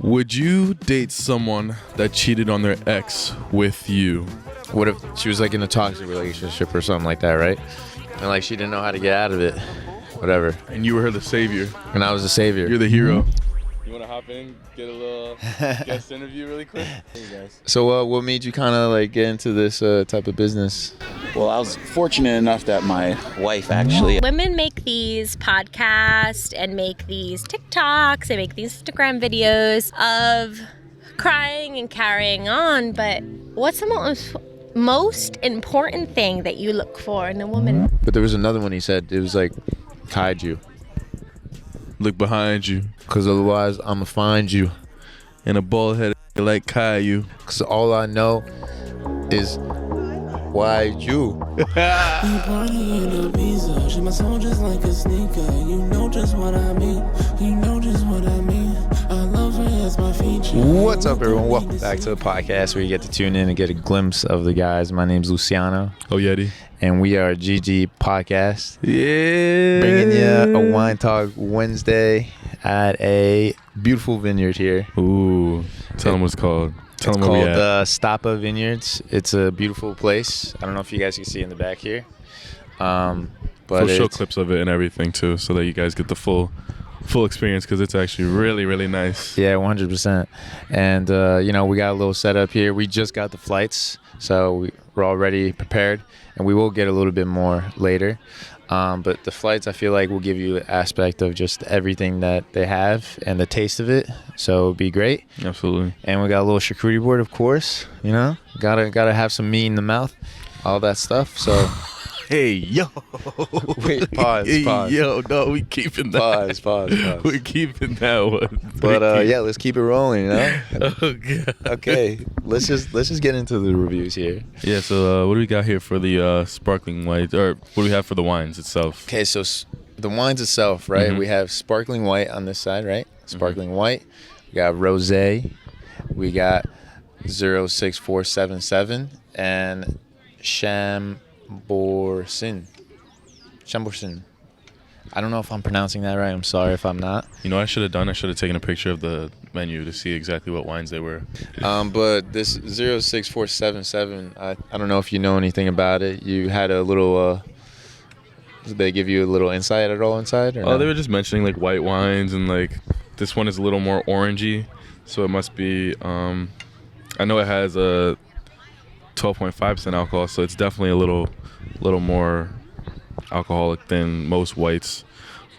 Would you date someone that cheated on their ex with you? What if she was like in a toxic relationship or something like that, right? And like she didn't know how to get out of it, whatever. And you were the savior. And I was the savior. You're the hero. You want to hop in, get a little guest interview really quick? Hey guys. So what made you kind of like get into this type of business? Well, I was fortunate enough that my wife actually... Women make these podcasts and make these TikToks and make these Instagram videos of crying and carrying on, but what's the most important thing that you look for in a woman? But there was another one he said. It was like, hide you. Look behind you. Because otherwise, I'm going to find you. And a bald head like Caillou. Because all I know is, why you? You party in a visa. She my soul just like a sneaker. You know just what I mean. You know just what I mean. I love her as my feature. What's up, everyone? Welcome back to the podcast where you get to tune in and get a glimpse of the guys. My name's Luciano. Oh, Yeti. And we are GG Podcast. Yeah. Bringing you a Wine Talk Wednesday at a beautiful vineyard here. Ooh. Tell them what's called. It's called SNIPPET Vineyards. It's a beautiful place. I don't know if you guys can see in the back here. But we'll show clips of it and everything too, so that you guys get the full experience, because it's actually really, really nice. Yeah, 100%. And we got a little setup here. We just got the flights, so we're already prepared, and we will get a little bit more later. But the flights, I feel like, will give you an aspect of just everything that they have and the taste of it. So it'll be great. Absolutely. And we got a little charcuterie board, of course. You know, gotta have some meat in the mouth, all that stuff. So, hey yo, wait, pause. Yo, no, we keeping that. Pause. We're keeping that one. But yeah, let's keep it rolling. You know. Oh god. Okay, let's just get into the reviews here. Yeah. So what do we got here for the sparkling white, or what do we have for the wines itself? Okay, so the wines itself, right? Mm-hmm. We have sparkling white on this side, right? Sparkling white. We got rosé. We got 06477 and CHAMBOURCIN. I don't know if I'm pronouncing that right. I'm sorry if I'm not. You know what I should have done? I should have taken a picture of the menu to see exactly what wines they were. But this 06477, I don't know if you know anything about it. You had a little... did they give you a little insight at all inside? Or no? They were just mentioning like white wines, and like this one is a little more orangey, so it must be. I know it has a 12.5% alcohol, so it's definitely a little more alcoholic than most whites.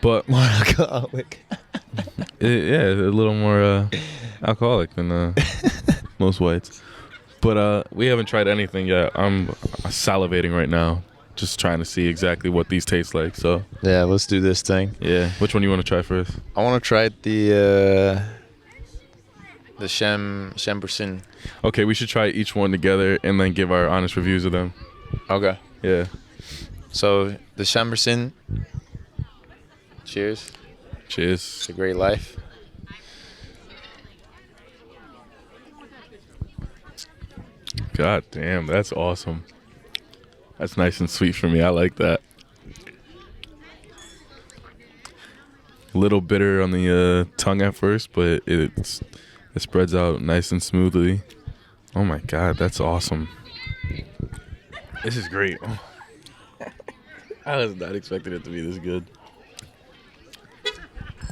But more alcoholic. Yeah, a little more alcoholic than most whites. But we haven't tried anything yet. I'm salivating right now, just trying to see exactly what these taste like. So yeah, let's do this thing. Yeah, which one do you want to try first? I want to try the CHAMBOURCIN. Okay, we should try each one together and then give our honest reviews of them. Okay. Yeah. So the CHAMBOURCIN. Cheers. Cheers. It's a great life. God damn, that's awesome. That's nice and sweet for me. I like that. A little bitter on the tongue at first, but it spreads out nice and smoothly. Oh my God, that's awesome. This is great. I was not expecting it to be this good.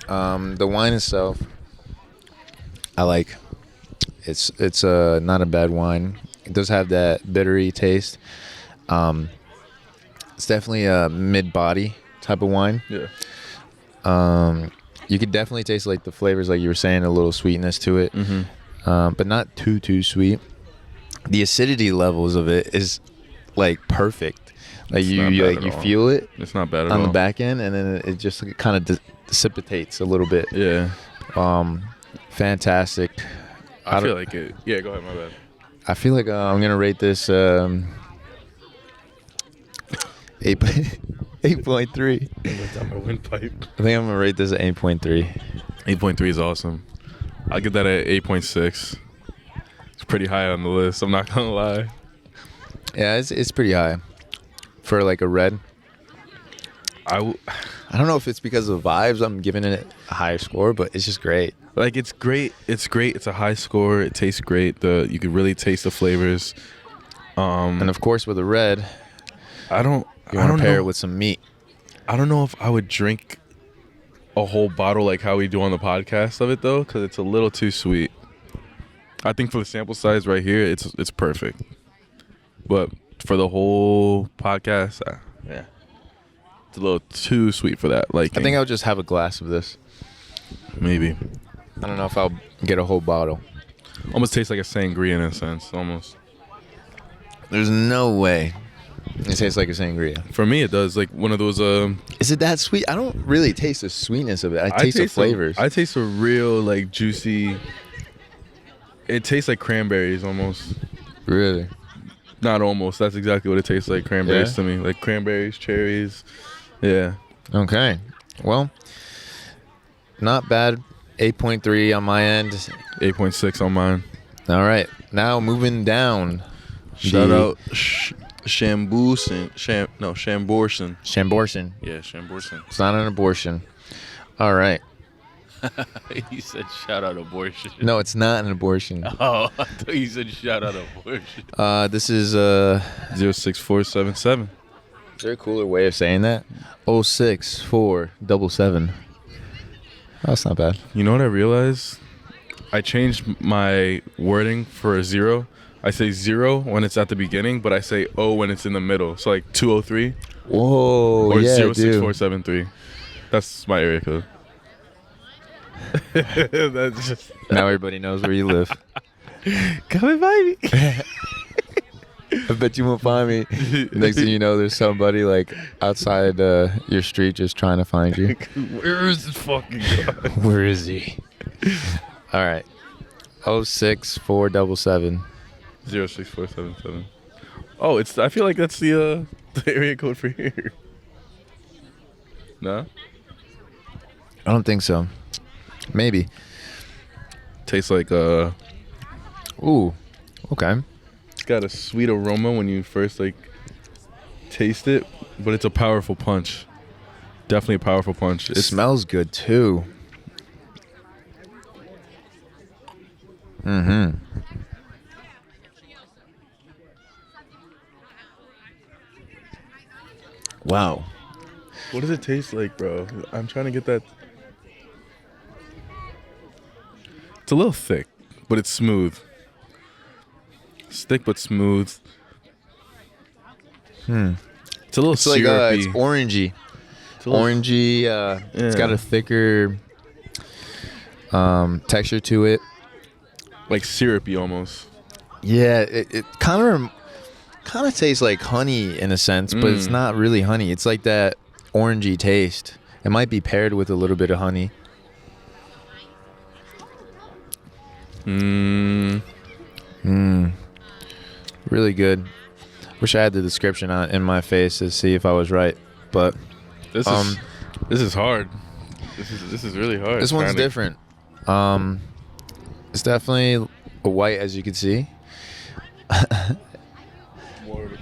The wine itself, I like. It's not a bad wine. It does have that bittery taste. It's definitely a mid-body type of wine. Yeah. You could definitely taste like the flavors, like you were saying, a little sweetness to it, but not too sweet. The acidity levels of it is like perfect. Like you feel it. It's not bad at all on the back end, and then it just kind of dissipates a little bit. Yeah. Fantastic. I feel like it. Yeah, go ahead. My bad. I feel like I'm gonna rate this 8.3. What's on my windpipe? I think I'm gonna rate this at 8.3. 8.3 is awesome. I'll get that at 8.6. It's pretty high on the list. I'm not gonna lie. Yeah, it's pretty high for like a red. I don't know if it's because of the vibes I'm giving it a higher score, but it's just great. Like it's great. It's great. It's a high score. It tastes great. You could really taste the flavors. And of course, with a red, I don't pair know. it with some meat. I don't know if I would drink a whole bottle like how we do on the podcast of it though, because it's a little too sweet. I think for the sample size right here, it's perfect. But for the whole podcast, yeah, it's a little too sweet for that. Like I think I'll just have a glass of this. maybe I don't know if I'll get a whole bottle. almost tastes like a sangria in a sense. Almost There's no way it tastes like a sangria. for me, it does. Like one of those. Is it that sweet? I don't really taste the sweetness of it. I taste the flavors. I taste a real like juicy. It tastes like cranberries almost. Really? Not almost. That's exactly what it tastes like. Cranberries Yeah? to me, like cranberries, cherries. Yeah. Okay. Well, not bad. 8.3 on my end. 8.6 on mine. All right. Now moving down. Shout out CHAMBOURCIN. CHAMBOURCIN. CHAMBOURCIN. Yeah, CHAMBOURCIN. It's not an abortion. All right. You said shout out abortion. No, it's not an abortion. Oh, I thought you said shout out abortion. This is 06477. Is there a cooler way of saying that? 06477. Oh, that's not bad. You know what I realized? I changed my wording for a 0. I say 0 when it's at the beginning, but I say O when it's in the middle. So like 203 Whoa, or yeah, 06473. That's my area code. That's just Now everybody knows where you live. come and find me. I bet you won't find me. Next thing you know, there's somebody like outside your street just trying to find you. Where is this fucking guy? Where is he? All right. 06477. 06477. Oh, it's. I feel like that's the area code for here. No. I don't think so. Maybe. Tastes like Ooh. Okay. It's got a sweet aroma when you first like taste it, but it's a powerful punch. Definitely a powerful punch. It smells good too. Mm-hmm. Wow. What does it taste like, bro? I'm trying to get that. It's a little thick, but it's smooth. It's thick but smooth. It's a little It's like syrupy. it's orangey. It's a little- Orangey. It's got a thicker texture to it. like syrupy almost. Yeah, it kind of tastes like honey in a sense, but it's not really honey. It's like that orangey taste. It might be paired with a little bit of honey. Really good. Wish I had the description in my face to see if I was right, but This is hard. This is really hard. this one's Kinda- different. It's definitely a white, as you can see.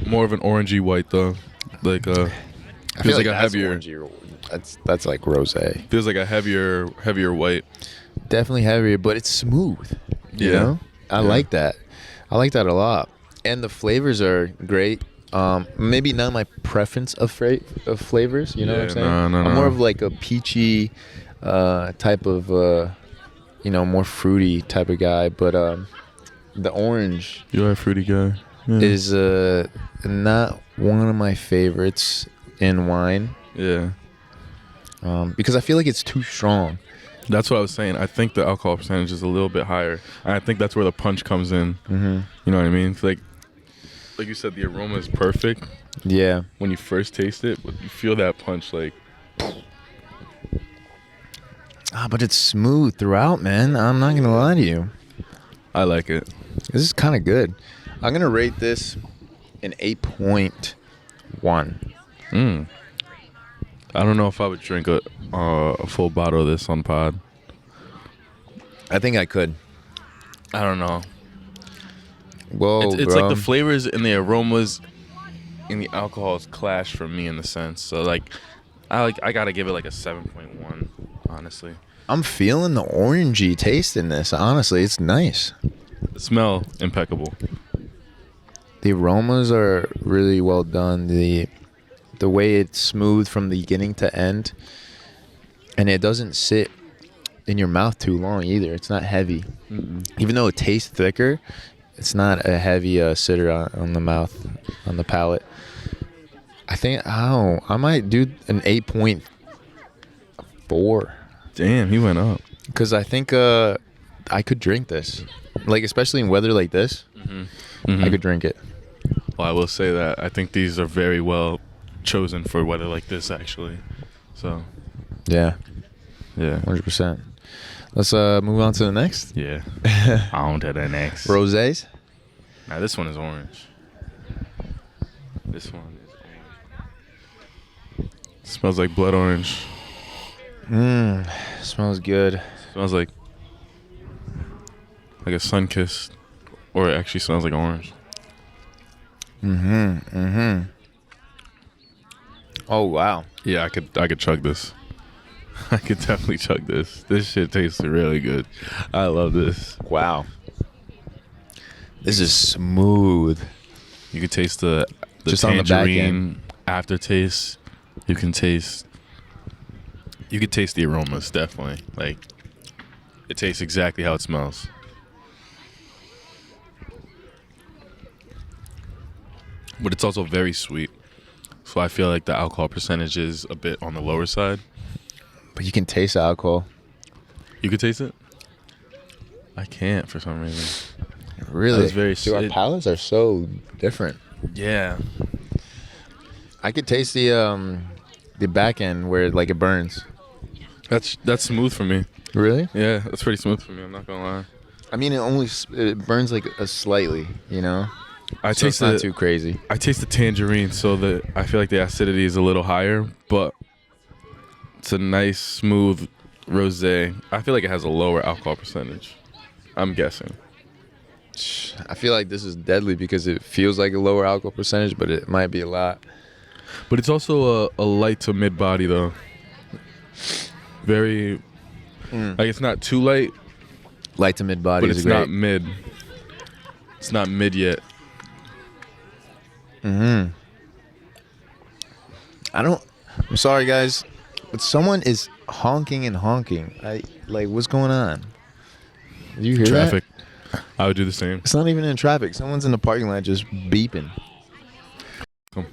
More of an orangey white though. Like I feels like a that's heavier. orangey. That's like rosé. Feels like a heavier white. Definitely heavier, but it's smooth. You know? I like that. I like that a lot. And the flavors are great. Maybe not my preference of flavors. You know what I'm saying? No. I'm more of like a peachy type of, more fruity type of guy. But the orange You are a fruity guy. Yeah. is not one of my favorites in wine. Yeah. Because I feel like it's too strong. That's what I was saying. I think the alcohol percentage is a little bit higher. And I think that's where the punch comes in. Mm-hmm. You know what I mean? It's like you said, the aroma is perfect Yeah. when you first taste it, but you feel that punch like. But it's smooth throughout, man. I'm not going to lie to you. I like it. This is kind of good. I'm going to rate this an 8.1. I don't know if I would drink a full bottle of this on pod. I think I could. I don't know. Whoa, It's bro. like the flavors and the aromas and the alcohols clash for me in the sense. So like I gotta give it like a 7.1, honestly. I'm feeling the orangey taste in this. Honestly, it's nice. The smell impeccable. The aromas are really well done. The way it's smooth from the beginning to end, and it doesn't sit in your mouth too long either. It's not heavy. Even though it tastes thicker, it's not a heavy sitter on the mouth, on the palate. I think I might do an 8.4. Damn, he went up. Because I think I could drink this, like especially in weather like this. I could drink it. Well, I will say that I think these are very well chosen for weather like this, actually. So, Yeah, yeah. 100%. Let's move on to the next. Yeah. On to the next. Rosés. Now, this one is orange. This one is orange. Smells like blood orange. Smells good. Smells like a sun-kissed, or it actually smells like orange. Oh wow. Yeah, I could chug this. I could definitely chug this. This shit tastes really good. I love this. Wow. This is smooth. You could taste the Just on the back tangerine aftertaste. You could taste the aromas, definitely. Like, it tastes exactly how it smells. But it's also very sweet. So I feel like the alcohol percentage is a bit on the lower side. But you can taste the alcohol. You could taste it? I can't for some reason. Really? That's very Dude, our palates are so different. Yeah. I could taste the back end where like it burns. That's smooth for me. Really? Yeah, that's pretty smooth for me. I'm not gonna lie. I mean, it burns like a slightly, you know. I So it's taste not too crazy. I taste the tangerine, so I feel like the acidity is a little higher, but it's a nice, smooth rosé. I feel like it has a lower alcohol percentage. I'm guessing. I feel like this is deadly because it feels like a lower alcohol percentage, but it might be a lot. But it's also a light to mid body though. Very, like it's not too light, Light to mid body but is it's great. not mid. It's not mid yet. I'm sorry, guys, but someone is honking and honking. What's going on? Did you hear Traffic. that? I would do the same. It's not even in traffic. Someone's in the parking lot just beeping. Come.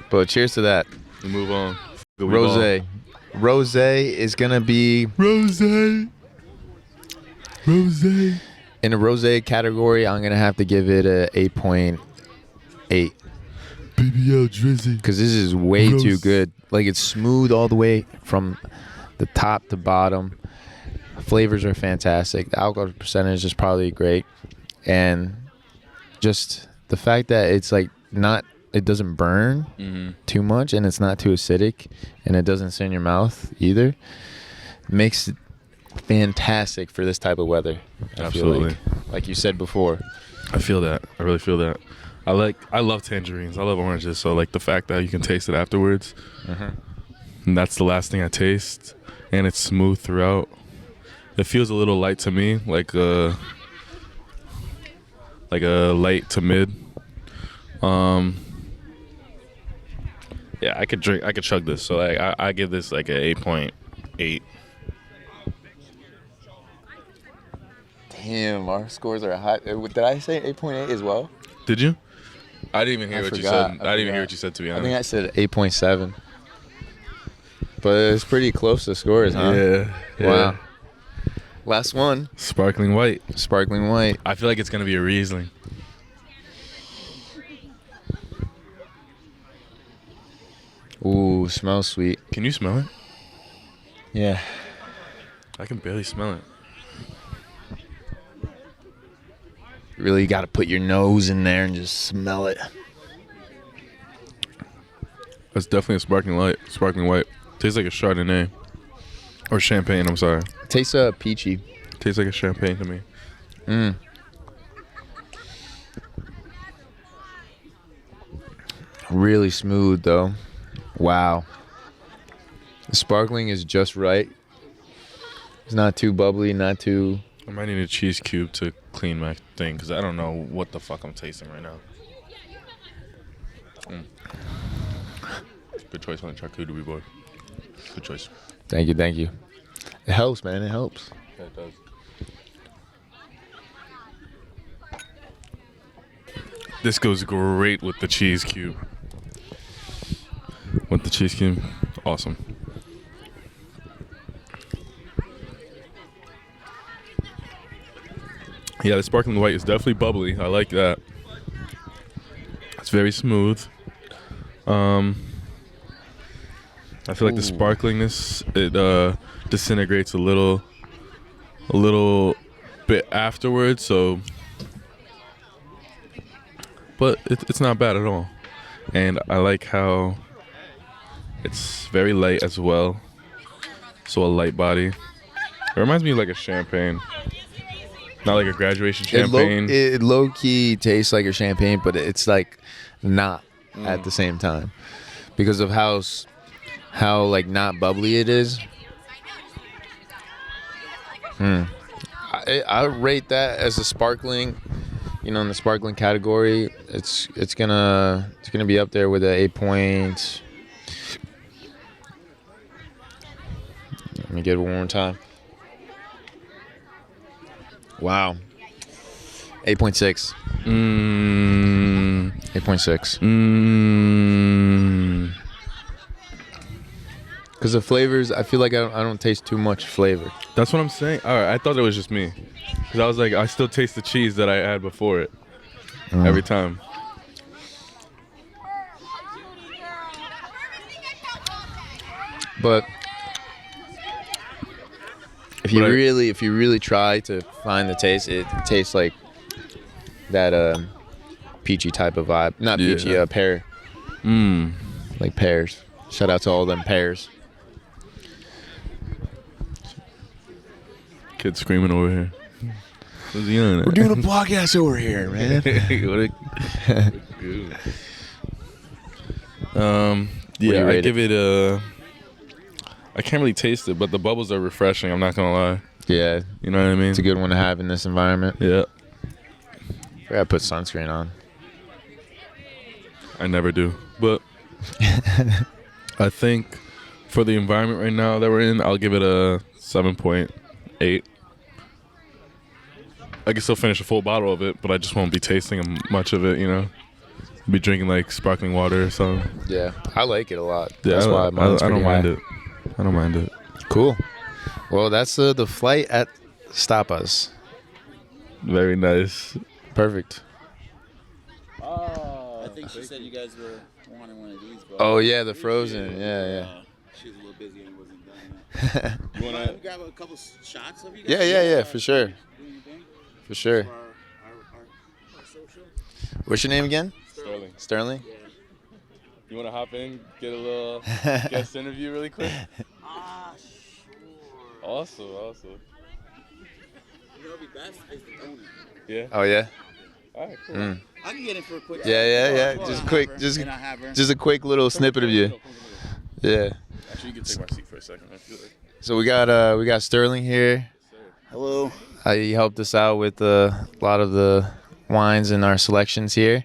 But cheers to that. We move on. Rosé. Rosé is gonna be Rosé. Rosé. in the rosé category. I'm gonna have to give it a 8.8 BBL Drizzy. because this is way Gross. too good. Like it's smooth all the way from the top to bottom. Flavors are fantastic. The alcohol percentage is probably great, and just the fact that it's like not. It doesn't burn too much, and it's not too acidic, and it doesn't sit in your mouth either. Makes it fantastic for this type of weather. I feel Absolutely. like you said before. I feel that. I really feel that. I love tangerines. I love oranges. So like the fact that you can taste it afterwards, and that's the last thing I taste, and it's smooth throughout. It feels a little light to me, like a light to mid. Yeah, I could chug this. So like I give this like a 8.8. Damn, our scores are high. Did I say 8.8 as well? Did you? I didn't even hear what you said. I I didn't even hear forgot. what you said, to be I honest. think I said 8.7. But it's pretty close to scores, huh? Yeah. Wow. Last one. Sparkling white. Sparkling white. I feel like it's gonna be a Riesling. Ooh, smells sweet. Can you smell it? Yeah. I can barely smell it. Really got to put your nose in there and just smell it. That's definitely a sparkling white. Tastes like a Chardonnay. Or champagne, I'm sorry. Tastes peachy. Tastes like a champagne to me. Really smooth though. Wow. The sparkling is just right. It's not too bubbly, not too. I might need a cheese cube to clean my thing because I don't know what the fuck I'm tasting right now. Good choice on the charcuterie board. Good choice. Thank you, thank you. It helps, man. It helps. Yeah, it does. This goes great with the cheese cube. With the cheese cube, awesome. Yeah, the sparkling white is definitely bubbly. I like that. It's very smooth. I feel like the sparklingness, it disintegrates a little bit afterwards. So, but it's not bad at all. And I like how it's very light as well. So a light body. It reminds me of like a champagne. Not like a graduation champagne. It low key tastes like a champagne, but it's like not at the same time because of how like not bubbly it is. I rate that as a sparkling. You know, in the sparkling category, it's gonna be up there with a 8 point. Let me get it one more time. Wow. 8.6. 8.6. Because the flavors, I feel like I don't taste too much flavor. That's what I'm saying. All right, I thought it was just me. Because I was like, I still taste the cheese that I had before it. Every time. But if you really try to find the taste, it tastes like that peachy type of vibe. Not peachy, pear. Like pears. Shout out to all them pears. Kid screaming over here. What's he yelling at? We're doing a podcast over here, man. What a goof. Yeah, I give it a. I can't really taste it, but the bubbles are refreshing. I'm not gonna lie. Yeah, You know what I mean? it's a good one to have in this environment. Yeah, I gotta put sunscreen on. I never do, but I think for the environment right now that we're in, I'll give it a 7.8. I can still finish a full bottle of it, but I just won't be tasting much of it. You know, be drinking like sparkling water or something. Yeah, I like it a lot. Yeah, That's why mine's I don't pretty mind high. it. I don't mind it. Cool. Well, that's the flight at Stappas. Very nice. Perfect. I think she said you guys were wanting one of these, but Oh yeah, the frozen. Yeah. she was a little busy and wasn't done yet. You Want wanna? to grab a couple shots of you guys? Yeah, for sure. Doing your thing? For sure. For our social? What's your name again? Sterling. Sterling? Yeah. You want to hop in, get a little guest interview really quick? Sure. Awesome. You know what'd be best is the donut. Yeah. Oh yeah. All right. Cool. I can get in for a quick. Yeah. Well, Just I'll quick, have her, just and I'll have her. a quick little snippet of you. Yeah. Actually, you can take my seat for a second. I feel like. So we got Sterling here. Hello. He helped us out with a lot of the wines in our selections here.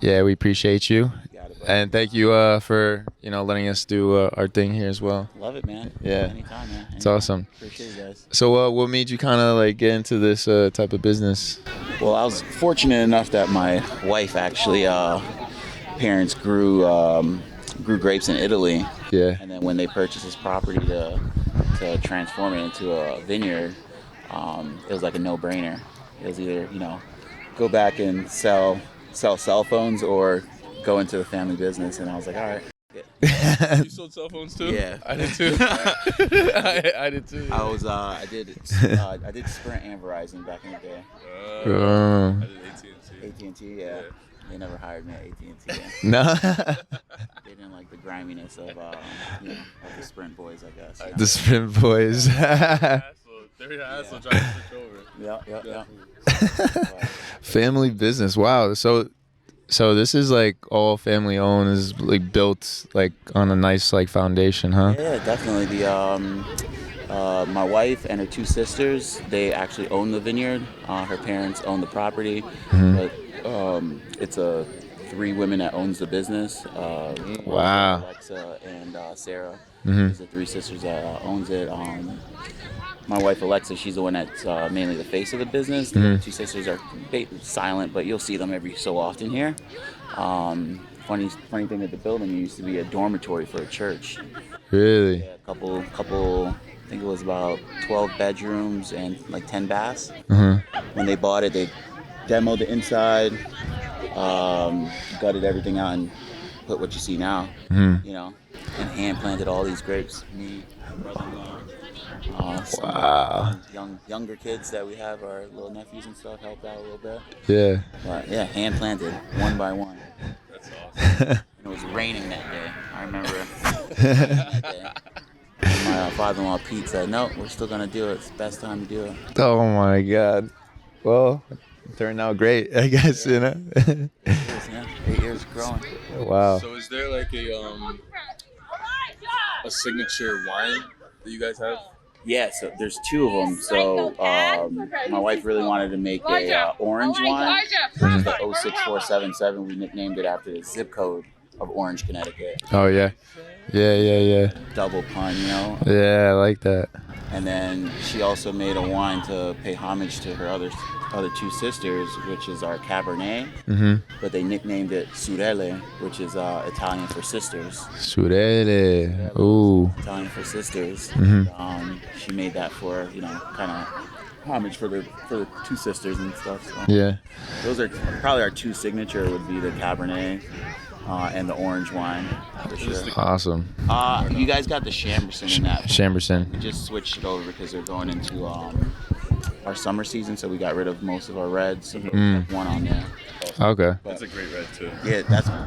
Yeah, we appreciate you. Got it, bud. And thank you for letting us do our thing here as well. Love it, man. Yeah. Anytime, man. It's awesome. Appreciate you guys. So what made you kind of like get into this type of business? Well, I was fortunate enough that my wife actually parents grew grapes in Italy, Yeah. and then when they purchased this property to transform it into a vineyard, it was like a no-brainer. It was either go back and sell cell phones or go into the family business, and I was like, all right. You sold cell phones too? Yeah. I did too. I did too. I did Sprint and Verizon back in the day. I did AT&T. AT&T, yeah. They never hired me at AT&T. Yeah. No. They didn't like the griminess of of the Sprint boys, I guess. The Spin Boys. They're hassle trying to switch over. Yeah. Family business. Wow. So this is like all family owned, is like built like on a nice like foundation, huh? Yeah, definitely. my wife and her two sisters, they actually own the vineyard. Her parents own the property, but it's three women that owns the business. Wow. Alexa and Sarah. These are three sisters that owns it. My wife Alexa, she's the one that's mainly the face of the business. The two sisters are silent, but you'll see them every so often here. Funny thing at the building, it used to be a dormitory for a church. Really? Yeah, a couple. I think it was about 12 bedrooms and like 10 baths. When they bought it, they demoed the inside, gutted everything out, and put what you see now. You know, and hand planted all these grapes. Me, brother-in-law. Wow. Younger kids that we have, our little nephews and stuff, helped out a little bit. Yeah. But yeah, hand planted one by one. That's awesome. And it was raining that day. I remember that day. And my father-in-law Pete said, "No, we're still gonna do it. It's the best time to do it." Oh my God. Well, it turned out great, I guess, you know. 8 years growing. Wow. So is there like a signature wine that you guys have? Yeah, so there's two of them. So my wife really wanted to make a orange wine, which is the 06477. We nicknamed it after the zip code of Orange, Connecticut. Oh yeah. Yeah. Double pun, you know. Yeah, I like that. And then she also made a wine to pay homage to her other two sisters, which is our Cabernet. But they nicknamed it Sorelle, which is Italian for sisters. Sorelle. Ooh. Italian for sisters. She made that for, you know, kind of homage for the two sisters and stuff. So. Yeah. Those are probably our two signature would be the Cabernet and the orange wine. For sure. Awesome. You guys got the Chambourcin in that. Chambourcin. We just switched it over because they're going into our summer season, so we got rid of most of our reds. So one on there. Okay. That's a great red too. Yeah,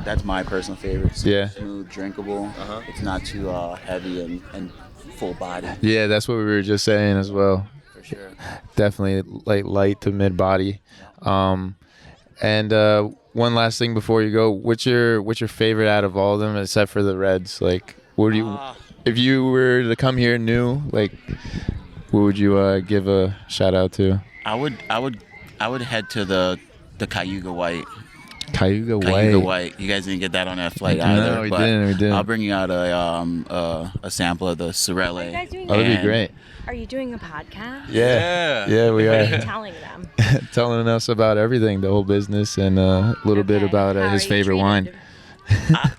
that's my personal favorite. It's Yeah. smooth, drinkable. It's not too heavy and full body. Yeah, that's what we were just saying as well. For sure. Definitely light to mid body. And one last thing before you go, what's your favorite out of all of them except for the reds? Like, what do you, if you were to come here new, like, what would you give a shout out to? I would head to the Cayuga White. Cayuga White. You guys didn't get that on that flight No, either. we but didn't. I'll bring you out a sample of the Sorelle. Are you guys doing Oh, that'd be great. Are you doing a podcast? Yeah, we What are you are. telling them? Telling us about everything, the whole business, and a little bit about How his are you favorite treated? wine.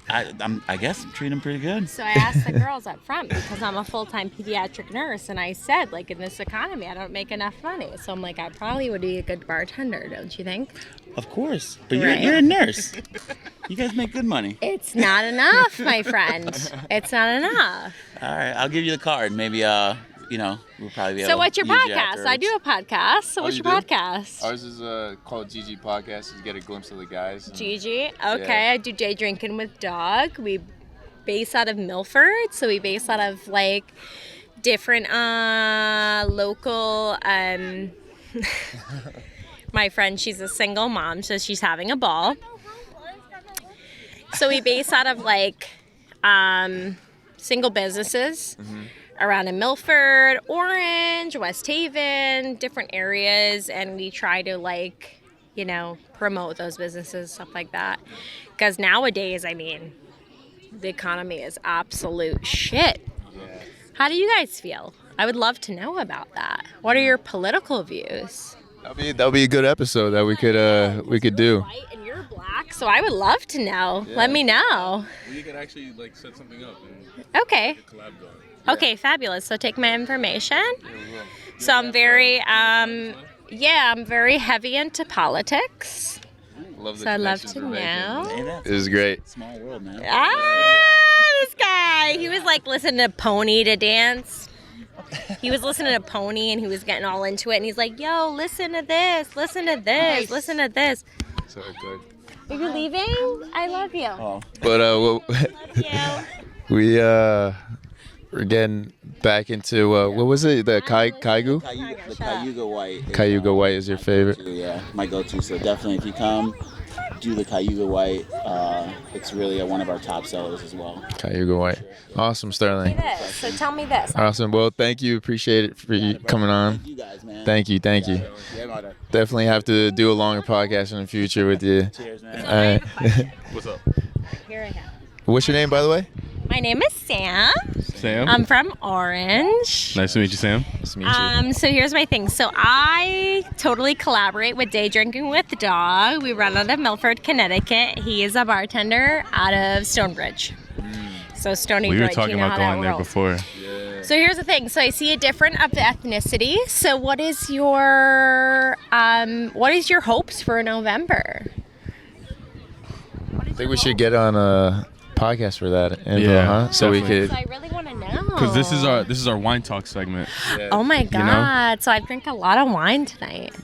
I guess I'm treating them pretty good. So I asked the girls up front because I'm a full-time pediatric nurse, and I said, like, in this economy, I don't make enough money. So I'm like, I probably would be a good bartender, don't you think? Of course, but Right. you're a nurse. You guys make good money. It's not enough, my friend. It's not enough. All right, I'll give you the card. Maybe we'll probably be able So what's your to use you podcast? I do a podcast. So what's you your do? podcast? Ours is called GG Podcast. You get a glimpse of the guys. Gigi. Okay, Yeah. I do Day Drinking with Dog. We base out of Milford, so we base out of like different local. My friend, she's a single mom, so she's having a ball. So we base out of like single businesses around in Milford, Orange, West Haven, different areas, and we try to like, promote those businesses, stuff like that. Because nowadays, I mean, the economy is absolute shit. How do you guys feel? I would love to know about that. What are your political views? That'll be a good episode that we could do. You're white and you're black, so I would love to know. Let me know. We could actually like set something up and Okay. get a collab going. Okay, fabulous. So take my information. So I'm very, I'm very heavy into politics. Love So I'd love to know. Hey, that's It is great. a small world, man. This guy. He was like listening to Pony to dance. He was listening to Pony and he was getting all into it. And he's like, yo, listen to this, listen to this, listen to this. So good. Are you leaving? I love you. Oh, But Love you. we're getting back into what was it? The Cayuga? the Cayuga White. Cayuga White is your favorite. Yeah, my go-to. So definitely, if you come, do the Cayuga White. It's really one of our top sellers as well. Cayuga White. Awesome, Sterling. So tell me this. Awesome. Well, thank you. Appreciate it for you coming on. Thank you guys, man. Thank you. Definitely have to do a longer podcast in the future with you. Cheers, man. All right. What's up? Here I go. What's your name, by the way? My name is Sam. Sam. I'm from Orange. Nice to meet you, Sam. Nice to meet you. So here's my thing. So I totally collaborate with Day Drinking with Dog. We run out of Milford, Connecticut. He is a bartender out of Stonebridge. So Stony We were Bridge, talking you know about how that going there rolls. before. So here's the thing. So I see a different of the ethnicity. So what is your hopes for November? I think we should get on a podcast for that info, Yeah, huh? So we definitely. could. So I really want to know. Because this is our wine talk segment. Oh my know? God. So I drink a lot of wine tonight.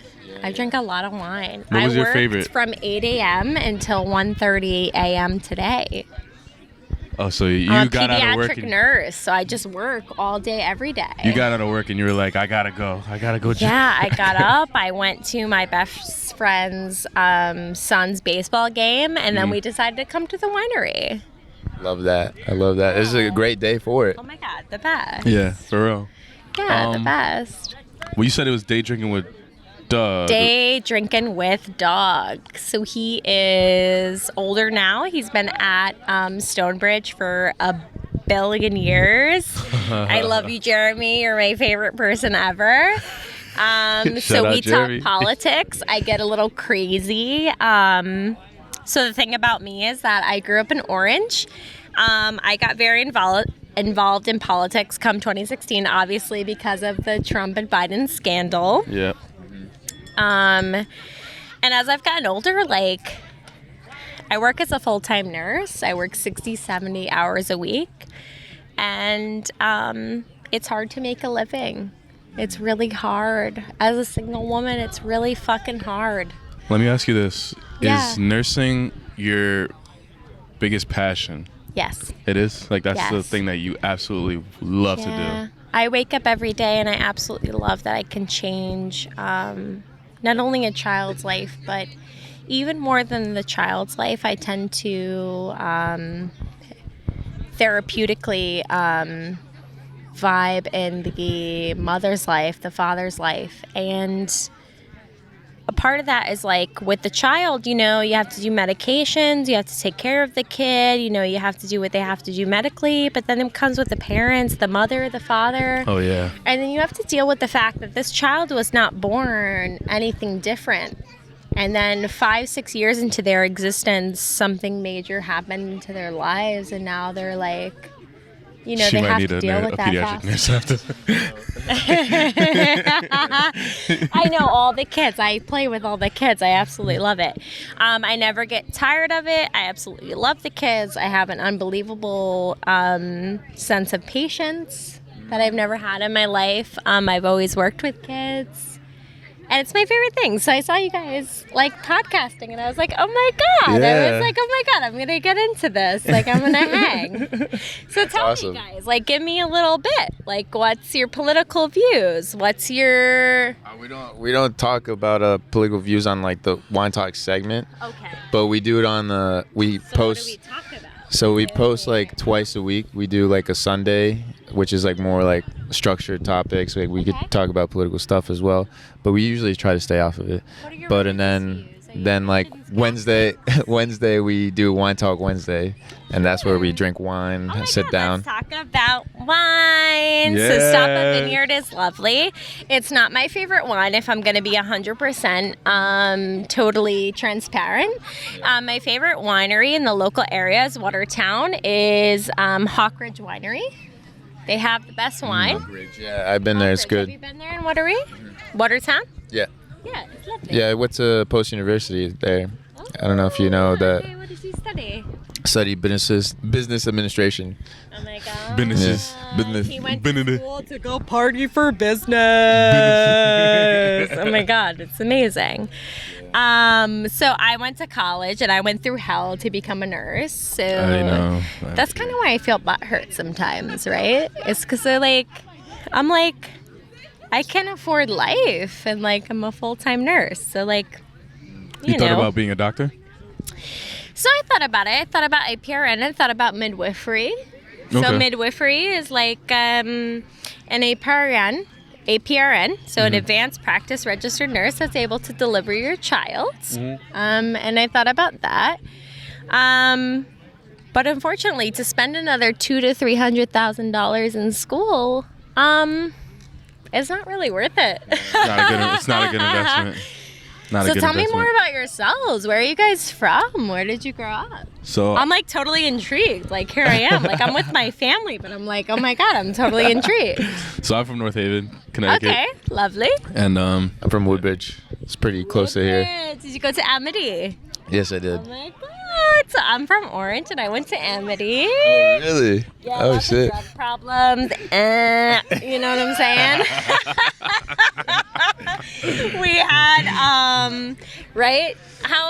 I drink a lot of wine. What was I your worked favorite? from 8 a.m. until 1:30 a.m. today. Oh, so you I'm a got out of work. pediatric nurse, so I just work all day, every day. You got out of work and you were like, I gotta go. Yeah, I got up. I went to my best friend's son's baseball game, and then we decided to come to the winery. Love that. I love that. This is a great day for it. Oh my God, the best. Yeah, for real. Yeah, the best. Well, you said it was day drinking with Doug. Day drinking with Dog. So he is older now. He's been at Stonebridge for a billion years. I love you, Jeremy. You're my favorite person ever. So out, we Jeremy. talk politics. I get a little crazy. So the thing about me is that I grew up in Orange. I got very involved in politics come 2016, obviously because of the Trump and Biden scandal. Yeah. And as I've gotten older, like, I work as a full-time nurse. I work 60, 70 hours a week. And it's hard to make a living. It's really hard. As a single woman, it's really fucking hard. Let me ask you this. Yeah. Is nursing your biggest passion? Yes. It is? Like, that's the Yes. thing that you absolutely love to Yeah. do. I wake up every day and I absolutely love that I can change not only a child's life, but even more than the child's life, I tend to therapeutically vibe in the mother's life, the father's life. And a part of that is like with the child, you know, you have to do medications, you have to take care of the kid, you know, you have to do what they have to do medically, but then it comes with the parents, the mother, the father. Oh, yeah. And then you have to deal with the fact that this child was not born anything different. And then 5-6 years into their existence, something major happened to their lives, and now they're like, you know, She they might have need to deal with a that pediatric fast. nurse after. I know all the kids. I play with all the kids. I absolutely love it. I never get tired of it. I absolutely love the kids. I have an unbelievable sense of patience that I've never had in my life. I've always worked with kids. And it's my favorite thing. So I saw you guys like podcasting and I was like, oh my God. I Yeah. was like, oh my God, I'm going to get into this. Like, I'm going to hang. So tell awesome. me, guys, like, give me a little bit. Like, what's your political views? What's your... We don't talk about political views on like the wine talk segment, Okay. but we do it on the we So post. what do we talk about? So we post like twice a week. We do like a Sunday, which is like more like structured topics. Like we Okay. could talk about political stuff as well, but we usually try to stay off of it. What are your But and religious views? Are you then like religious Catholic? Wednesday we do Wine Talk Wednesday, and that's where we drink wine, Oh my sit God, down. Let's talk about wine. So Stop Yeah. at Vineyard is lovely. It's not my favorite wine if I'm going to be 100% totally transparent. My favorite winery in the local area is Watertown is Hawkridge Winery. They have the best wine. Yeah, I've been there. It's Hawkridge. Have you good. been there in Watery? Watertown? Yeah. Yeah, it's lovely. Yeah, what's a post university there? I don't know if you know that. Okay, what does he study? Study business administration. Oh my God. Businesses. Business. He went Been in to it. school to go party for business. Oh my God, it's amazing. So I went to college and I went through hell to become a nurse. So I know. that's kind of why I feel butthurt sometimes, right? It's because I'm like, I can't afford life and like I'm a full-time nurse. So like, You you thought know. about being a doctor? So I thought about it. I thought about APRN. I thought about midwifery. So Okay. midwifery is like an APRN, so an advanced practice registered nurse that's able to deliver your child. And I thought about that. But unfortunately, to spend another $200,000 to $300,000 in school, it's not really worth it. It's not a good investment. Not a So good tell me investment. more about yourselves. Where are you guys from? Where did you grow up? So I'm like totally intrigued. Like here I am. Like I'm with my family, but I'm like, oh my God, I'm totally intrigued. So I'm from North Haven, Connecticut. Okay, lovely. And I'm from Woodbridge. It's pretty close to here. Did you go to Amity? Yes, I did. Oh my God. So I'm from Orange and I went to Amity. Really? Yeah, Oh, lots shit. of drug problems. You know what I'm saying? We had, right?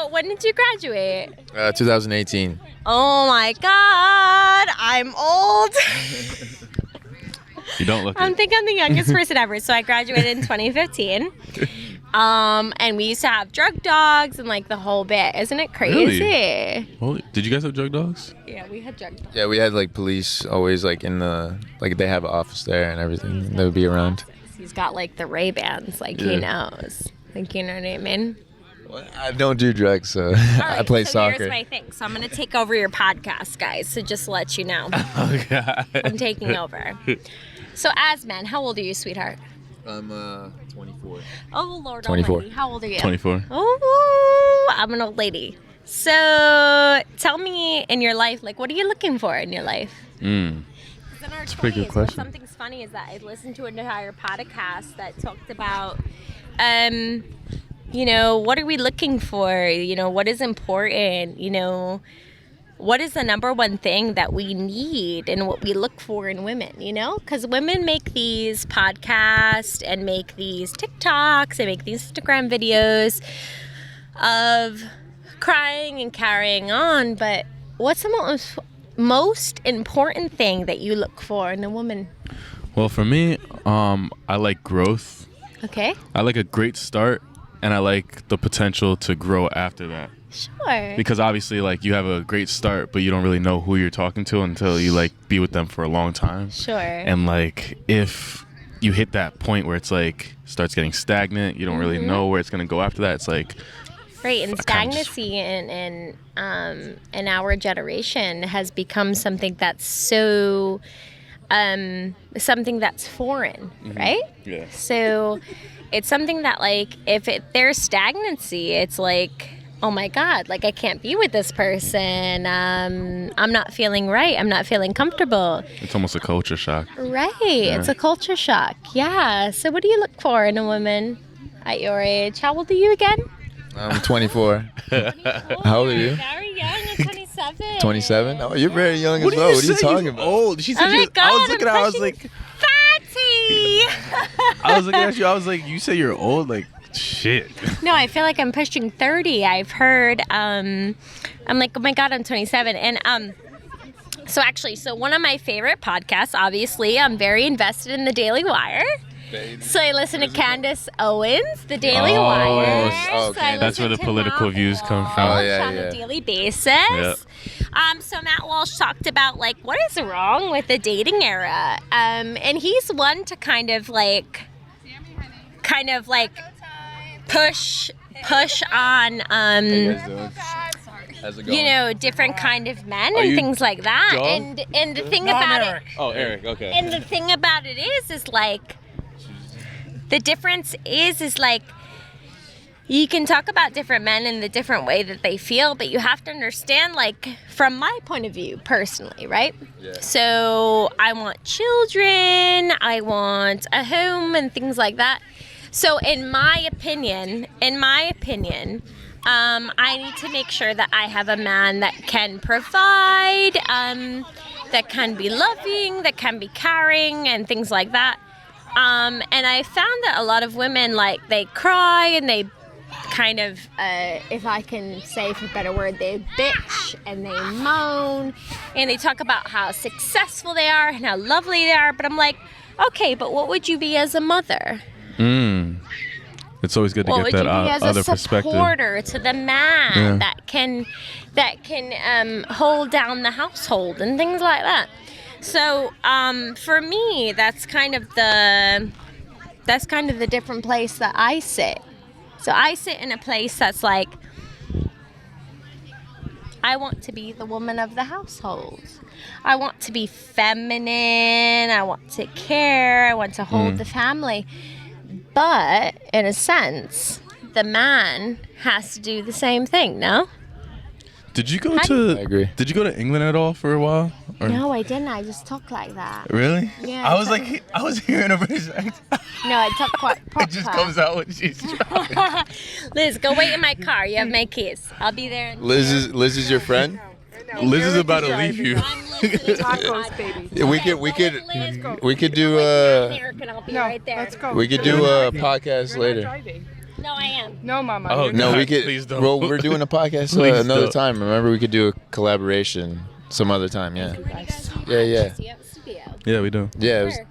When did you graduate? 2018. Oh my God, I'm old. you don't look I it. think I'm the youngest person ever. So I graduated in 2015. And we used to have drug dogs and like the whole bit. Isn't it crazy? Holy, did you guys have drug dogs? Yeah, we had drug dogs. Yeah, we had like police always like in the like they have an office there and everything. They would be around. He's got like the Ray-Bans, like he knows. Like, you know what I mean? I don't do drugs, so All I right, play so soccer. Here's my thing. So I'm going to take over your podcast, guys. So just to let you know, Oh God. I'm taking over. So Asman, how old are you, sweetheart? I'm 24. Oh, Lord 24. Almighty. How old are you? 24. Oh, I'm an old lady. So tell me in your life, like, what are you looking for in your life? That's a pretty good 20s, question. Something's funny is that I listened to an entire podcast that talked about, you know, what are we looking for? You know, what is important? You know, what is the number one thing that we need and what we look for in women, you know? Because women make these podcasts and make these TikToks and make these Instagram videos of crying and carrying on, but what's the most important thing that you look for in a woman? Well, for me, I like growth. Okay, I like a great start, and I like the potential to grow after that. sure. Because obviously, like, you have a great start, but you don't really know who you're talking to until you like be with them for a long time. Sure. And like, if you hit that point where it's like starts getting stagnant, you don't really know where it's gonna go after that. It's like, Right, and I kinda just- stagnancy in our generation has become something that's so something that's foreign, right? yeah. So it's something that like if there's stagnancy, it's like, oh my God, like I can't be with this person. I'm not feeling right. I'm not feeling comfortable. It's almost a culture shock. Right, it's a culture shock. Yeah. So what do you look for in a woman at your age? How old are you again? I'm 24. How old are you? Very young, I'm 27. 27? Oh, you're very young as well. What are you talking about? Old. She Oh my God, I was looking at her, I was I'm like, Fatty! I was looking at you, I was like, you say you're old? Like, shit. No, I feel like I'm pushing 30. I've heard, I'm like, oh my God, I'm 27. And, so one of my favorite podcasts, obviously, I'm very invested in the Daily Wire. So I listen to Candace Owens, the Daily Oh, Wire. oh, So I that's where listen the to political Matt views come from. Walsh Oh, yeah, on yeah. a daily basis. Yep. So Matt Walsh talked about like what is wrong with the dating era, and he's one to kind of like push on How's it you know, different kind of men and you things like that. John? And the thing about it, Oh, Eric, okay. and the thing about it is like, the difference is like, you can talk about different men in the different way that they feel, but you have to understand, like, from my point of view, personally, right? Yeah. So I want children, I want a home and things like that. So in my opinion, I need to make sure that I have a man that can provide, that can be loving, that can be caring, and things like that. And I found that a lot of women, like, they cry and they kind of, if I can say for a better word, they bitch and they moan and they talk about how successful they are and how lovely they are. But I'm like, okay, but what would you be as a mother? It's always good to What get would that you be as other a perspective. supporter to the man Yeah. that can hold down the household and things like that? So for me, that's kind of the different place that I sit. So I sit in a place that's like, I want to be the woman of the household. I want to be feminine. I want to care. I want to hold the family. But in a sense, the man has to do the same thing, no? Did you go I agree. Did you go to England at all for a while? Or- No, I didn't. I just talk like that. Really? Yeah, I was like, I was hearing a British accent. No, I talk quite proper. It just comes out when she's driving. Liz, go wait in my car. You have my keys. I'll be there. Liz is your friend? Liz is about to leave you. I'm listening to Tacos, baby. Yeah, we could do I'll be No, right there. let's go. we could do a podcast You're not later. driving. No, I am. No, Mama. Oh, you're No, God, we could. please don't. Well, we're doing a podcast Please another don't. time. Remember, we could do a collaboration some other time. Yeah. Yeah, yeah. Do you have a studio? Yeah, we do. Yeah. It was, Where?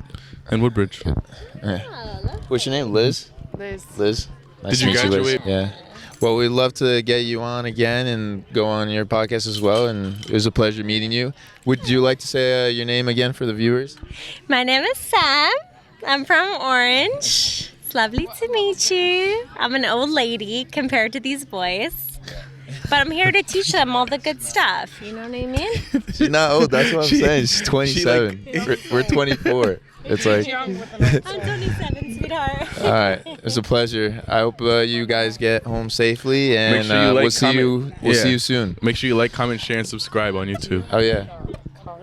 In Woodbridge. yeah. Oh, lovely. What's your name? Liz. Liz. Liz. Nice Did you to meet Liz. graduate? Yeah. Well, we'd love to get you on again and go on your podcast as well. And it was a pleasure meeting you. Would you like to say your name again for the viewers? My name is Sam. I'm from Orange. It's lovely to meet you. I'm an old lady compared to these boys. But I'm here to teach them all the good stuff. You know what I mean? She's not old. That's what I'm She- saying. She's 27. we're 24. It's like, I'm 27, sweetheart. all right. It's a pleasure. I hope you guys get home safely, and Make sure you like, we'll see you. comment. We'll Yeah. see you soon. Make sure you like, comment, share, and subscribe on YouTube. Oh yeah.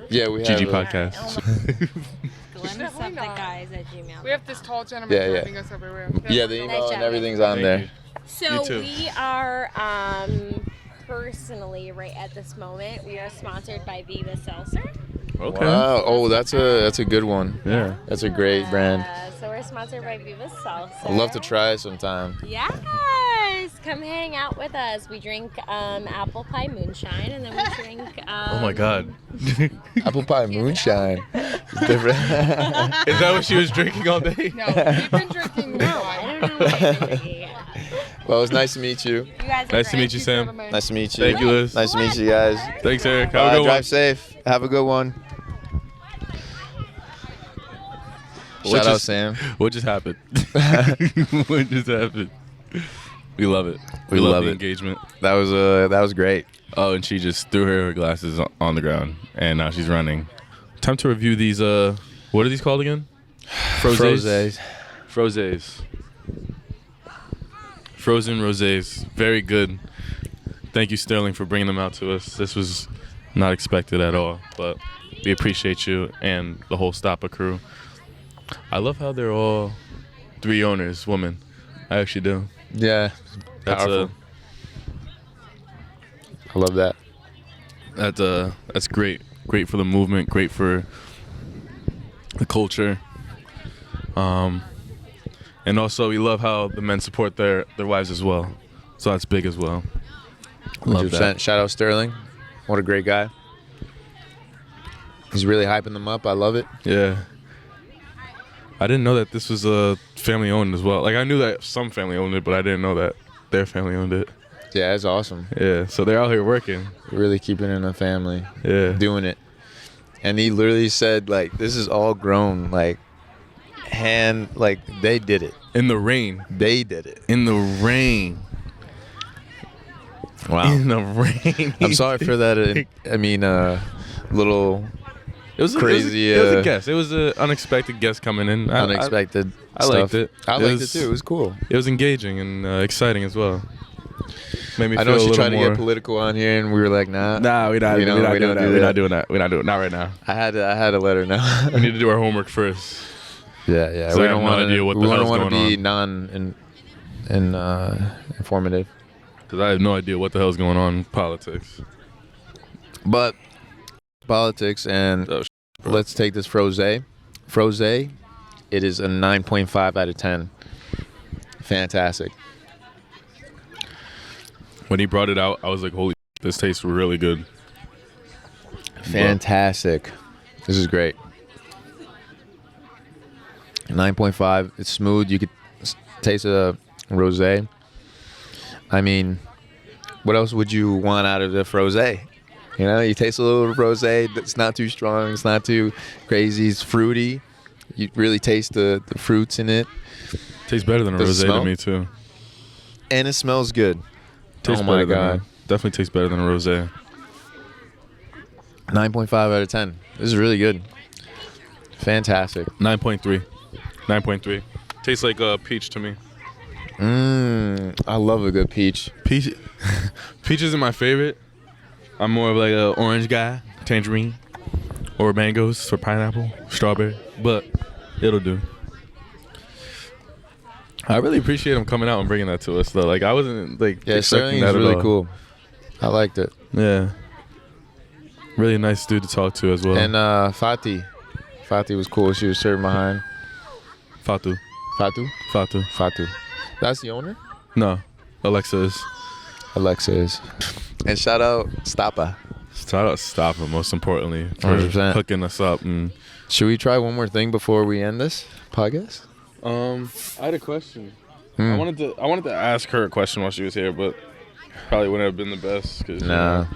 Yeah, we have. GG a- Podcast. Gmail. We have this tall gentleman Yeah, yeah. driving us everywhere. Yeah, the email Nice and job. everything's on Thank there. you. So You too. we are personally right at this moment. We are sponsored by Viva Seltzer. Okay. Wow. Oh, that's a good one. Yeah. That's a great brand. So we're sponsored by Viva Seltzer. I'd love to try it sometime. Yes, come hang out with us. We drink apple pie moonshine, and then we drink. Oh my God. Apple pie moonshine. It's different. Is that what she was drinking all day? No, we've been drinking wine. I don't know what I'm drinking. Well, it was nice to meet you. You guys are Nice to great. meet you, Sam. Nice to meet you. Thank you, Liz. Nice to meet you guys. Thanks, Eric. Have a good one. Drive safe. Have a good one. What Shout out just- Sam. What just happened? What just happened? We love it. We love the it. engagement. That was great. Oh, and she just threw her glasses on the ground, and now she's running. Time to review these. What are these called again? Frosés. Frosés. Frozen rosés. Very good. Thank you, Sterling, for bringing them out to us. This was not expected at all, but we appreciate you and the whole Stoppa crew. I love how they're all 3 owners, women. I actually do. Yeah. That's Powerful. I love that. That's great. Great for the movement. Great for the culture. And also we love how the men support their wives as well. So that's big as well. Love 100%. that. Shout out Sterling. What a great guy. He's really hyping them up. I love it. Yeah. I didn't know that this was family owned as well. Like I knew that some family owned it, but I didn't know that their family owned it. Yeah, it's awesome. Yeah. So they're out here working. Really keeping it in the family. Yeah. Doing it. And he literally said, like, this is all grown. Like, they did it. In the rain. They did it. In the rain. Wow. In the rain. I'm sorry for that. Little It was crazy, It was a guess. It was an unexpected guest coming in. unexpected I stuff. liked it. I It liked was- it too. It was cool. It was engaging and exciting as well. Made me I feel know a she little tried to more. get political on here, and we were like, nah. Nah, we're not. We don't- We're not we doing don't that. do We're that. not doing that. We're not doing. Not right now. I had to let her know. We need to do our homework first. Yeah, yeah. So We I have don't no want idea to. what the We don't hell's want to going be informative. Because I have no idea what the hell's going on in politics. But politics and Oh, bro. let's take this frosé. Frosé, it is a 9.5 out of 10. Fantastic. When he brought it out, I was like, "Holy, this tastes really good." Fantastic. This is great. 9.5. It's smooth. You could taste a rosé. I mean, what else would you want out of the rosé? You know, you taste a little rosé that's not too strong, it's not too crazy, it's fruity. You really taste the fruits in it. Tastes better than a Does it rosé to smell? me too. And it smells good. Tastes Oh my better than God. definitely tastes better than a rosé. 9.5 out of 10. This is really good. Fantastic. 9.3. 9.3. Tastes like peach to me. I love a good peach. Peach isn't my favorite. I'm more of like a orange guy, tangerine, or mangoes, or pineapple, strawberry. But it'll do. I really appreciate him coming out and bringing that to us, though. Like I wasn't like Yeah, expecting Sterling that is at really all. cool. I liked it. Yeah. Really nice dude to talk to as well. And Fati was cool. She was serving behind. Fatu. Fatu. That's the owner? No, Alexa is. Alexa is. And shout out Stapa. Shout out Stopper, most importantly, for 100%. hooking us up. And Should we try one more thing before we end this podcast? I had a question. I wanted to ask her a question while she was here, but probably wouldn't have been the best. Cause, you Nah. know.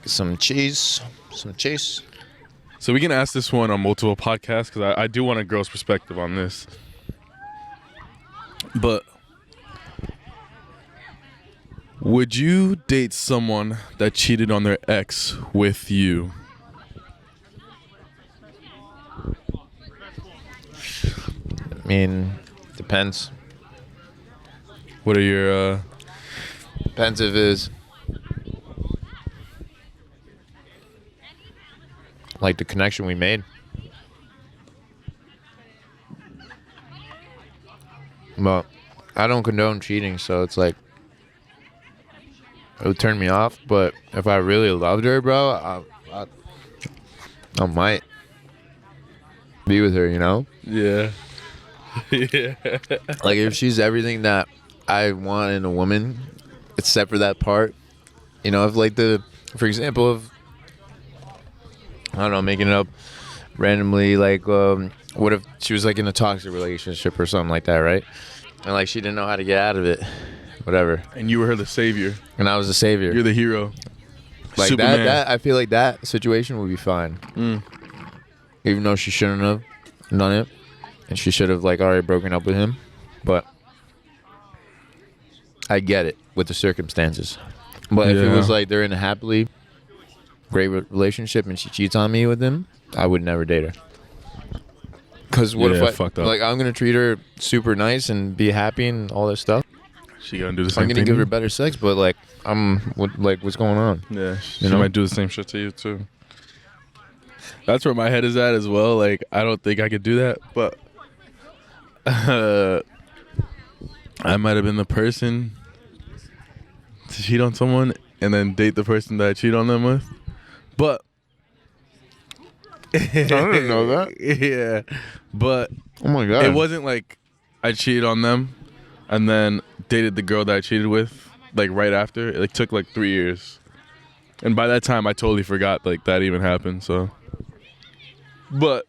Some cheese. So we can ask this one on multiple podcasts because I do want a girl's perspective on this. But would you date someone that cheated on their ex with you? I mean, depends. What are your Depends if it's like the connection we made. Well, I don't condone cheating, so it's like it would turn me off. But if I really loved her, bro, I might be with her. You know, yeah. Yeah. like if she's everything that I want in a woman, except for that part. You know, if like for example, of I don't know, making it up randomly, like what if she was like in a toxic relationship or something like that, right? And like she didn't know how to get out of it, whatever. And you were the savior. And I was the savior. You're the hero. Like Superman. that I feel like that situation would be fine. Even though she shouldn't have done it. And she should have like already broken up with him. But I get it with the circumstances. But if it was like they're in a happily great relationship and she cheats on me with him, I would never date her. Because what Yeah, if fucked up. like I'm gonna treat her super nice and be happy and all this stuff? She gonna do the same I'm thing. gonna give to her you? better sex, but like what's going on? Yeah, she You know? might do the same shit to you too. That's where my head is at as well. Like, I don't think I could do that, but I might have been the person to cheat on someone and then date the person that I cheat on them with. But I didn't know that. Yeah, but Oh my god. it wasn't like I cheated on them and then dated the girl that I cheated with like right after. It like took like 3 years, and by that time I totally forgot like that even happened. So, but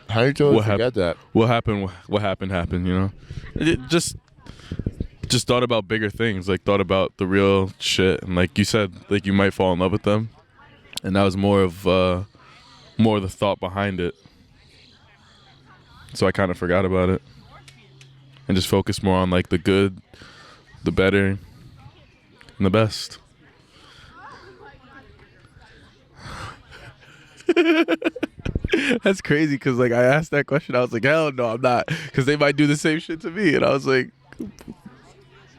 How do you totally What forget that? what happened, you know. It just thought about bigger things, like thought about the real shit, and like you said, like you might fall in love with them, and that was more of the thought behind it. So I kind of forgot about it and just focused more on like the good, the better, and the best. That's crazy because like I asked that question, I was like, hell no, I'm not, because they might do the same shit to me, and I was like,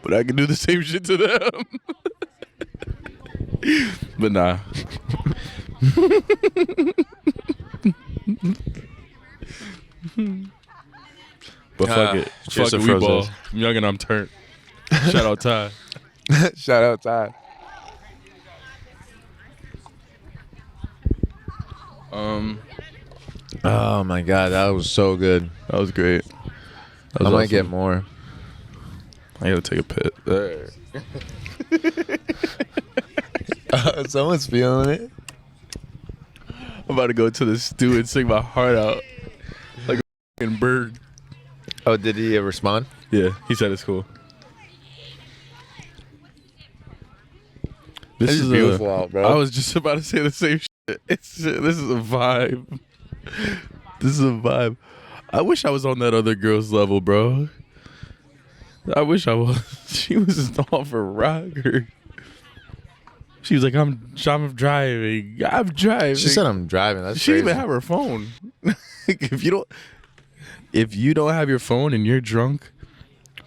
but I can do the same shit to them. But nah. But fuck it. cheers Fuck to it, we ball. Frozes. I'm young and I'm turned. Shout out Ty. Shout out Todd. Oh my god, that was so good. That was great. That I was might awesome. get more. I gotta take a pit. There. Someone's feeling it. I'm about to go to the stew and sing my heart out like a fucking bird. Oh, did he respond? Yeah, he said it's cool. This It's is beautiful out, bro. I was just about to say the same shit. This is a vibe. This is a vibe. I wish I was on that other girl's level, bro. I wish I was. She was just off a rocker. She was like, I'm driving. I'm driving. She said I'm driving. That's She didn't crazy. even have her phone. If you don't have your phone and you're drunk,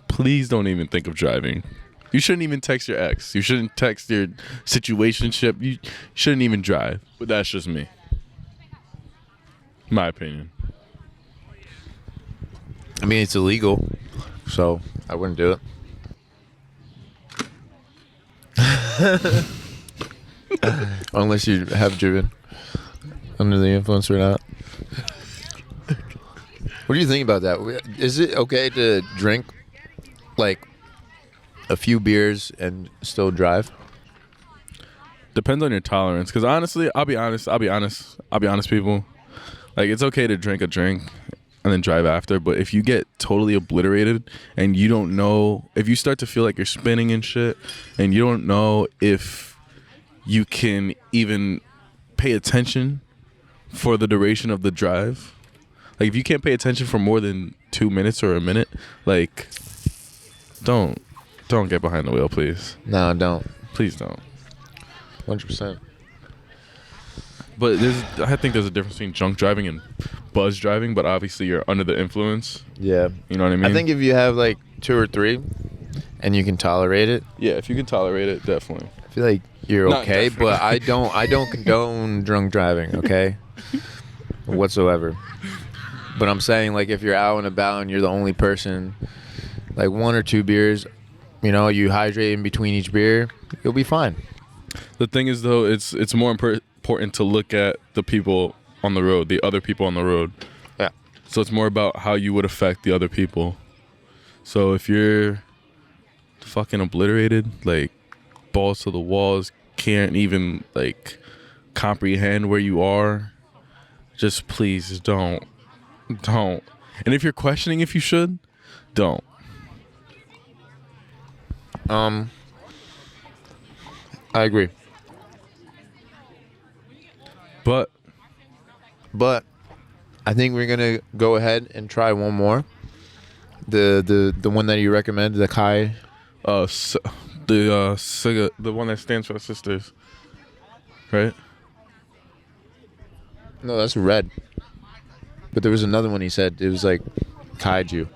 please don't even think of driving. You shouldn't even text your ex. You shouldn't text your situationship. You shouldn't even drive. But that's just me. My opinion. I mean, it's illegal, so I wouldn't do it. Unless you have driven under the influence or not. What do you think about that? Is it okay to drink like a few beers and still drive? Depends on your tolerance. Because honestly, I'll be honest, people. Like, it's okay to drink a drink and then drive after. But if you get totally obliterated and you don't know, if you start to feel like you're spinning and shit, and you don't know if you can even pay attention for the duration of the drive. Like, if you can't pay attention for more than 2 minutes or a minute, like, don't get behind the wheel, please. No, don't. Please don't. 100%. But I think there's a difference between drunk driving and buzz driving, but obviously you're under the influence. Yeah. You know what I mean? I think if you have like 2 or 3 and you can tolerate it, yeah, if you can tolerate it, definitely. I feel like you're Not okay, definitely. but I don't condone drunk driving, okay? Whatsoever. But I'm saying, like, if you're out and about and you're the only person, like 1 or 2 beers, you know, you hydrate in between each beer, you'll be fine. The thing is, though, it's more important to look at the people on the road, the other people on the road. Yeah. So it's more about how you would affect the other people. So if you're fucking obliterated, like balls to the walls, can't even like comprehend where you are, just please don't. And if you're questioning if you should, don't. I agree. But I think we're gonna go ahead and try one more. The one that you recommend, the Kai. the one that stands for the sisters, right? No, that's red. But there was another one he said. It was like Kaiju.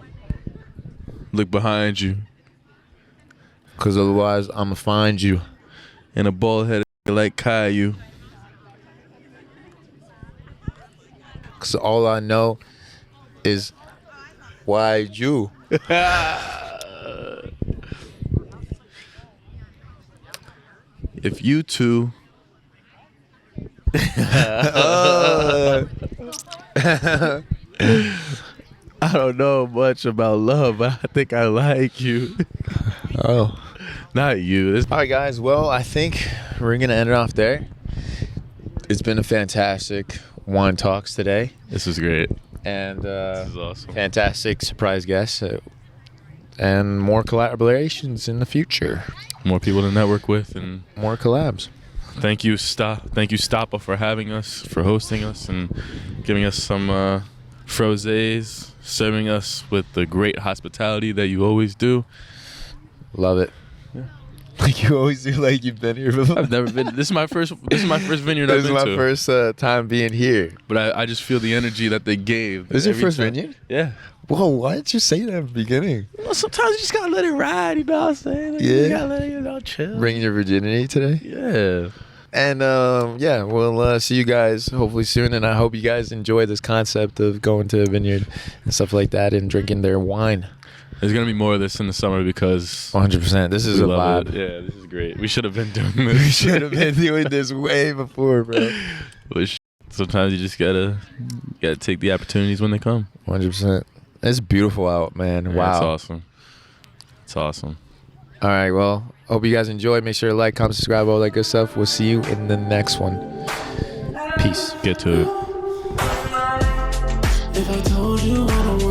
Look behind you, Because otherwise, I'm going to find you. and a bald head like Caillou. Because all I know is why you. If you two I don't know much about love, but I think I like you. Oh. Not you. All right, guys. Well, I think we're going to end it off there. It's been a fantastic wine talks today. This is great. And This is awesome. fantastic surprise guests. And more collaborations in the future. More people to network with, and More collabs. thank you, Stappa, for having us, for hosting us, and giving us some frosés, serving us with the great hospitality that you always do. Love it. Like you always do, like you've been here before. I've never been. This is my first vineyard I've This is been my to. first time being here. But I just feel the energy that they gave. This is your every first time. vineyard? Yeah. Whoa, why didn't you say that in the beginning? Well, sometimes you just gotta let it ride. You know what I'm saying? Like, Yeah. You gotta let it, chill. Bringing your virginity today? Yeah. And yeah, we'll see you guys hopefully soon. And I hope you guys enjoy this concept of going to a vineyard and stuff like that and drinking their wine. There's gonna be more of this in the summer because 100%. This is we a love vibe. it. Yeah, this is great. We should have been doing this. We should have been doing this way before, bro. But sometimes you just gotta take the opportunities when they come. 100%. It's beautiful out, man. Yeah, Wow. It's awesome. It's awesome. All right, well, hope you guys enjoyed. Make sure to like, comment, subscribe, all that good stuff. We'll see you in the next one. Peace. Peace. Get to it. If I told you I don't